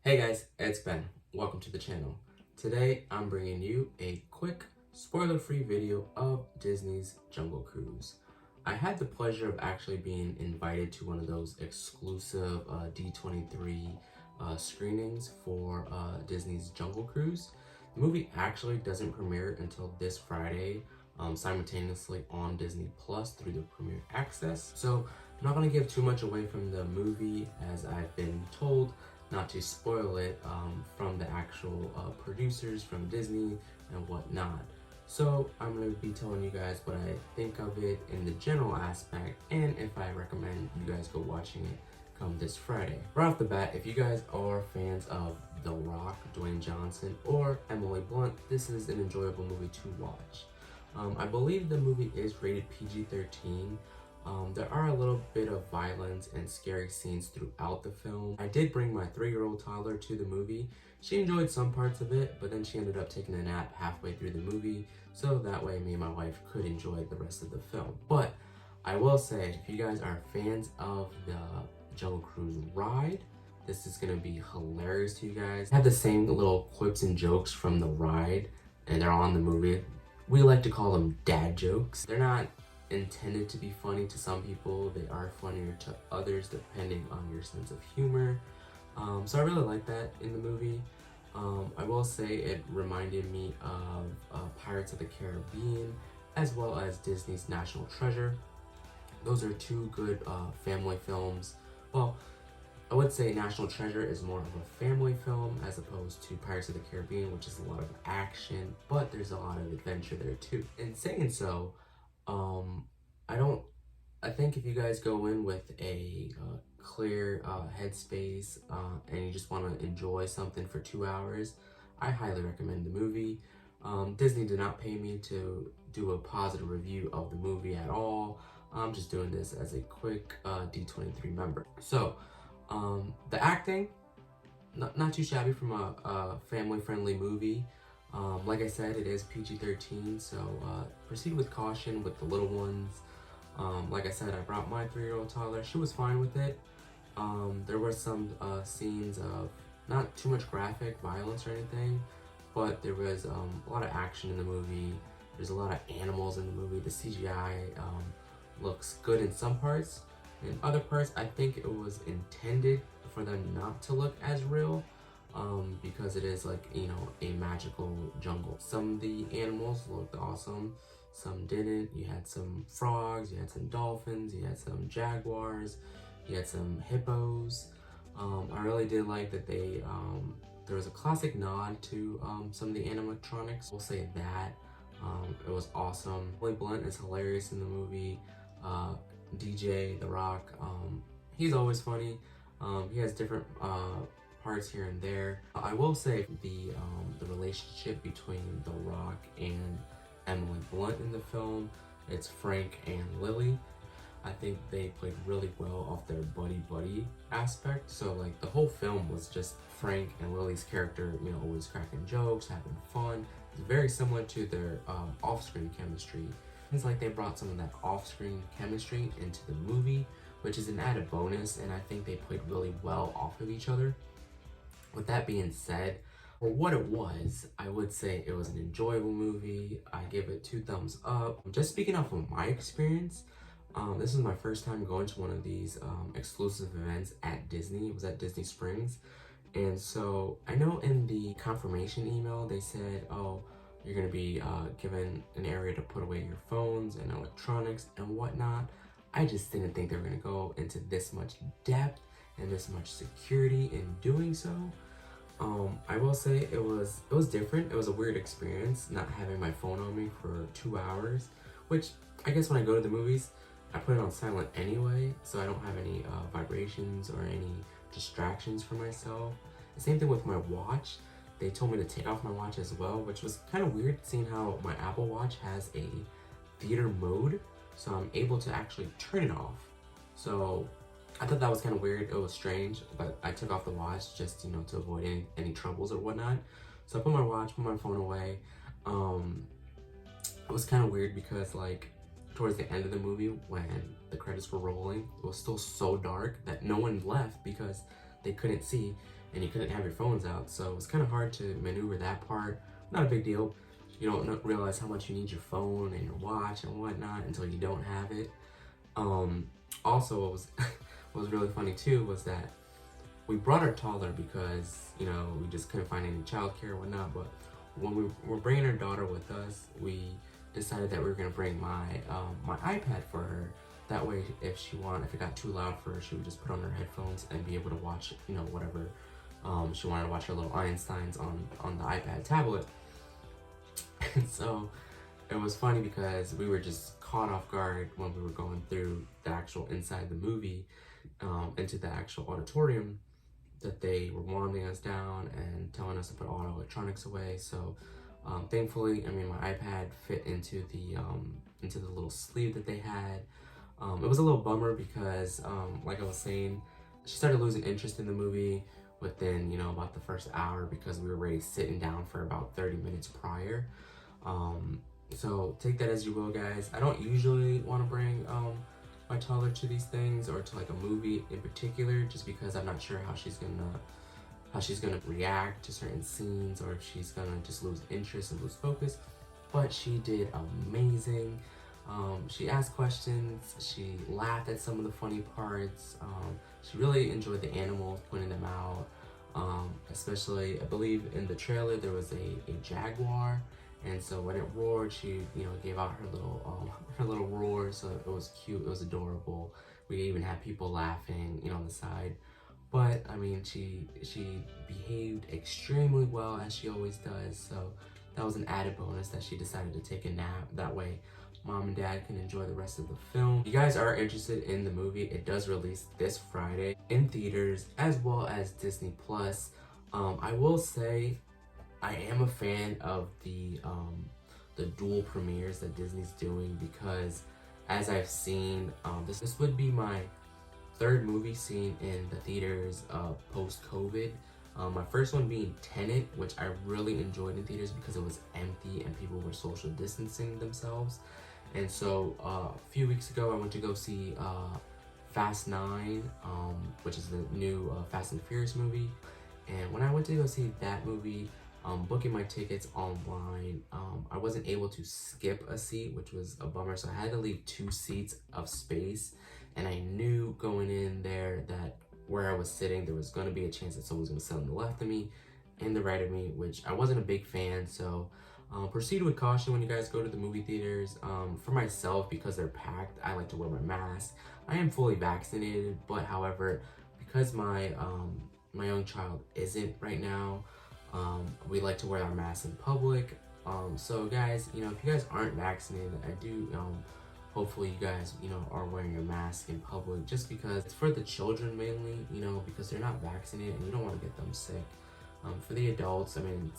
Hey guys, it's Ben. Welcome to the channel. Today I'm bringing you a quick spoiler-free video of Disney's Jungle Cruise. I had the pleasure of actually being invited to one of those exclusive D23 screenings for Disney's Jungle Cruise. The movie actually doesn't premiere until this Friday, simultaneously on Disney Plus through the Premiere Access. So I'm not going to give too much away from the movie, as I've been told not to spoil it from the actual producers from Disney and whatnot. So I'm going to be telling you guys what I think of it in the general aspect, and if I recommend you guys go watching it come this Friday. Right off the bat, if you guys are fans of The Rock, Dwayne Johnson, or Emily Blunt, this is an enjoyable movie to watch. I believe the movie is rated PG-13. There are a little bit of violence and scary scenes throughout the film. I did bring my 3-year-old toddler to the movie. She enjoyed some parts of it, but then she ended up taking a nap halfway through the movie, so that way me and my wife could enjoy the rest of the film. But I will say, if you guys are fans of the Jungle Cruise ride, this is gonna be hilarious to you guys. I have the same little quips and jokes from the ride, and they're all in the movie. We like to call them dad jokes. They're not intended to be funny to some people. They are funnier to others depending on your sense of humor. So I really like that in the movie. I will say it reminded me of Pirates of the Caribbean, as well as Disney's National Treasure. Those are two good family films. Well, I would say National Treasure is more of a family film as opposed to Pirates of the Caribbean, which is a lot of action, but there's a lot of adventure there too. In saying so, I think if you guys go in with a clear headspace and you just want to enjoy something for 2 hours, I highly recommend the movie. Disney did not pay me to do a positive review of the movie at all. I'm just doing this as a quick D23 member. So, the acting, not too shabby from a family-friendly movie. Like I said, it is PG-13, so proceed with caution with the little ones. Like I said, I brought my 3-year-old toddler. She was fine with it. There were some scenes of not too much graphic violence or anything, but there was a lot of action in the movie. There's a lot of animals in the movie. The CGI looks good in some parts. In other parts, I think it was intended for them not to look as real. Because it is like, you know, a magical jungle. Some of the animals looked awesome, some didn't. You had some frogs, you had some dolphins, you had some jaguars, you had some hippos. I really did like that there was a classic nod to some of the animatronics. We'll say that. It was awesome. Emily Blunt is hilarious in the movie. DJ, The Rock, he's always funny. He has different parts here and there. I will say the relationship between The Rock and Emily Blunt in the film, it's Frank and Lily. I think they played really well off their buddy aspect. So like the whole film was just Frank and Lily's character, you know, always cracking jokes, having fun. It's very similar to their off-screen chemistry. It's like they brought some of that off-screen chemistry into the movie, which is an added bonus, and I think they played really well off of each other. With that being said, for what it was, I would say it was an enjoyable movie. I give it 2 thumbs up. Just speaking off of my experience, this is my first time going to one of these exclusive events at Disney. It was at Disney Springs. And so I know in the confirmation email, they said, oh, you're gonna be given an area to put away your phones and electronics and whatnot. I just didn't think they were gonna go into this much depth and this much security in doing so. I will say it was different. It was a weird experience not having my phone on me for 2 hours, which I guess when I go to the movies, I put it on silent anyway, so I don't have any vibrations or any distractions for myself. The same thing with my watch. They told me to take off my watch as well, which was kind of weird seeing how my Apple Watch has a theater mode, so I'm able to actually turn it off. So I thought that was kind of weird. It was strange, but I took off the watch just, you know, to avoid any troubles or whatnot. So I put my watch, put my phone away. It was kind of weird because like towards the end of the movie when the credits were rolling, it was still so dark that no one left because they couldn't see. and you couldn't have your phones out, so it's kind of hard to maneuver that part. Not a big deal. You don't realize how much you need your phone and your watch and whatnot until you don't have it. Also, what was what was really funny too was that we brought our toddler because, you know, we just couldn't find any childcare or whatnot. But when we were bringing our daughter with us, we decided that we were gonna bring my my iPad for her. That way, if it got too loud for her, she would just put on her headphones and be able to watch, you know, whatever she wanted to watch, her little Einsteins on the iPad tablet. And so it was funny because we were just caught off guard when we were going through the actual inside the movie, into the actual auditorium, that they were wanding us down and telling us to put all our electronics away. So thankfully, I mean, my iPad fit into the little sleeve that they had. It was a little bummer because, like I was saying, she started losing interest in the movie within, you know, about the first hour because we were already sitting down for about 30 minutes prior. So take that as you will, guys. I don't usually want to bring my toddler to these things or to like a movie in particular, just because I'm not sure how she's gonna react to certain scenes, or if she's gonna just lose interest and lose focus. But she did amazing. She asked questions, she laughed at some of the funny parts, she really enjoyed the animals, pointing them out, especially, I believe in the trailer there was a jaguar, and so when it roared, she, you know, gave out her little roar, so it was cute, it was adorable. We even had people laughing, you know, on the side. But I mean, she behaved extremely well, as she always does, so that was an added bonus that she decided to take a nap. That way Mom and Dad can enjoy the rest of the film. If you guys are interested in the movie, it does release this Friday in theaters as well as Disney Plus. I will say I am a fan of the dual premieres that Disney's doing, because as I've seen, this would be my third movie seen in the theaters post-COVID. My first one being Tenet, which I really enjoyed in theaters because it was empty and people were social distancing themselves. And so a few weeks ago I went to go see Fast 9, which is the new Fast and Furious movie. And when I went to go see that movie, booking my tickets online, I wasn't able to skip a seat, which was a bummer. So I had to leave 2 seats of space. And I knew going in there that where I was sitting, there was going to be a chance that someone was going to sit on the left of me and the right of me, which I wasn't a big fan. So proceed with caution when you guys go to the movie theaters. For myself, because they're packed, I like to wear my mask. I am fully vaccinated, but however, because my young child isn't right now, we like to wear our masks in public. So guys, you know, if you guys aren't vaccinated, I do hopefully you guys, you know, are wearing your mask in public, just because it's for the children mainly, you know, because they're not vaccinated and you don't want to get them sick. For the adults, I mean,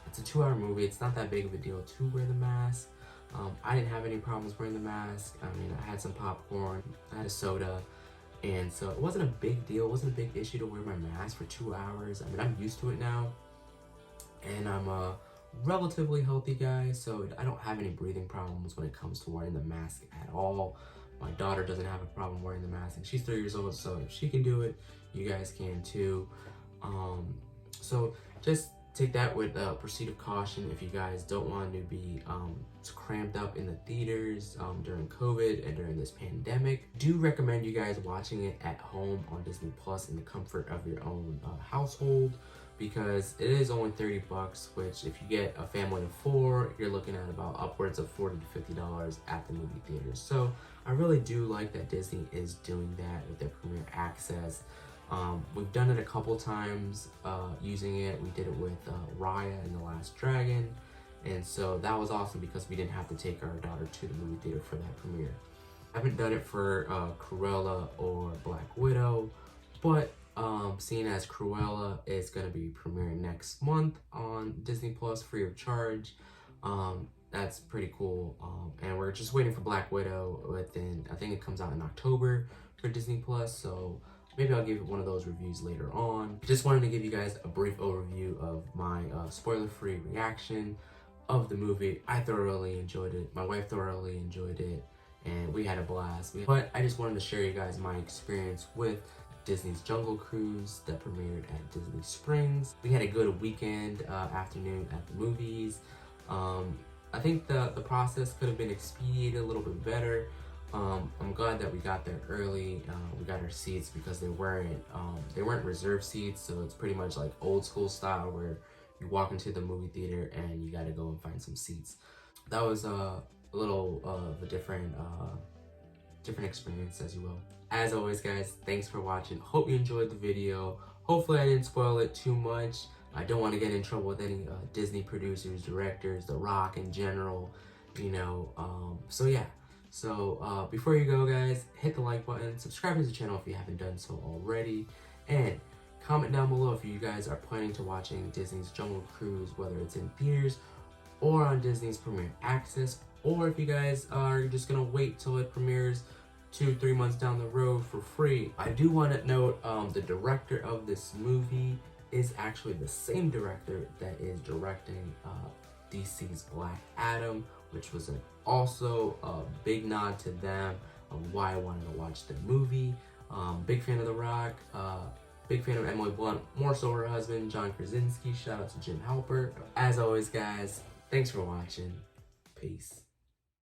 it's a 2-hour movie. It's not that big of a deal to wear the mask. I didn't have any problems wearing the mask. I mean, I had some popcorn, I had a soda, and so it wasn't a big deal. It wasn't a big issue to wear my mask for 2 hours. I mean, I'm used to it now, and I'm a relatively healthy guy, so I don't have any breathing problems when it comes to wearing the mask at all. My daughter doesn't have a problem wearing the mask, and she's 3 years old, so if she can do it, you guys can too. So just take that with proceed of caution if you guys don't want to be cramped up in the theaters during COVID and during this pandemic. Do recommend you guys watching it at home on Disney Plus in the comfort of your own household, because it is only $30, which if you get a family of 4, you're looking at about upwards of $40 to $50 at the movie theaters. So I really do like that Disney is doing that with their premiere access. We've done it a couple times using it. We did it with Raya and the Last Dragon, and so that was awesome because we didn't have to take our daughter to the movie theater for that premiere. I haven't done it for Cruella or Black Widow, but seeing as Cruella is going to be premiering next month on Disney Plus free of charge, that's pretty cool. And we're just waiting for Black Widow within, I think it comes out in October for Disney Plus, so maybe I'll give one of those reviews later on. Just wanted to give you guys a brief overview of my spoiler-free reaction of the movie. I thoroughly enjoyed it. My wife thoroughly enjoyed it, and we had a blast. But I just wanted to share you guys my experience with Disney's Jungle Cruise that premiered at Disney Springs. We had a good weekend afternoon at the movies. I think the process could have been expedited a little bit better. I'm glad that we got there early. We got our seats because they weren't reserved seats, so it's pretty much like old school style where you walk into the movie theater and you gotta go and find some seats. That was a little of a different experience, as you will. As always, guys, thanks for watching. Hope you enjoyed the video. Hopefully I didn't spoil it too much. I don't want to get in trouble with any Disney producers, directors, The Rock in general, you know. So yeah. So before you go, guys, hit the like button, subscribe to the channel if you haven't done so already, and comment down below if you guys are planning to watching Disney's Jungle Cruise, whether it's in theaters or on Disney's Premiere Access, or if you guys are just gonna wait till it premieres 2-3 months down the road for free. I do want to note the director of this movie is actually the same director that is directing DC's Black Adam, which was also a big nod to them of why I wanted to watch the movie. Big fan of The Rock, big fan of Emily Blunt, more so her husband, John Krasinski. Shout out to Jim Halpert. As always, guys, thanks for watching. Peace.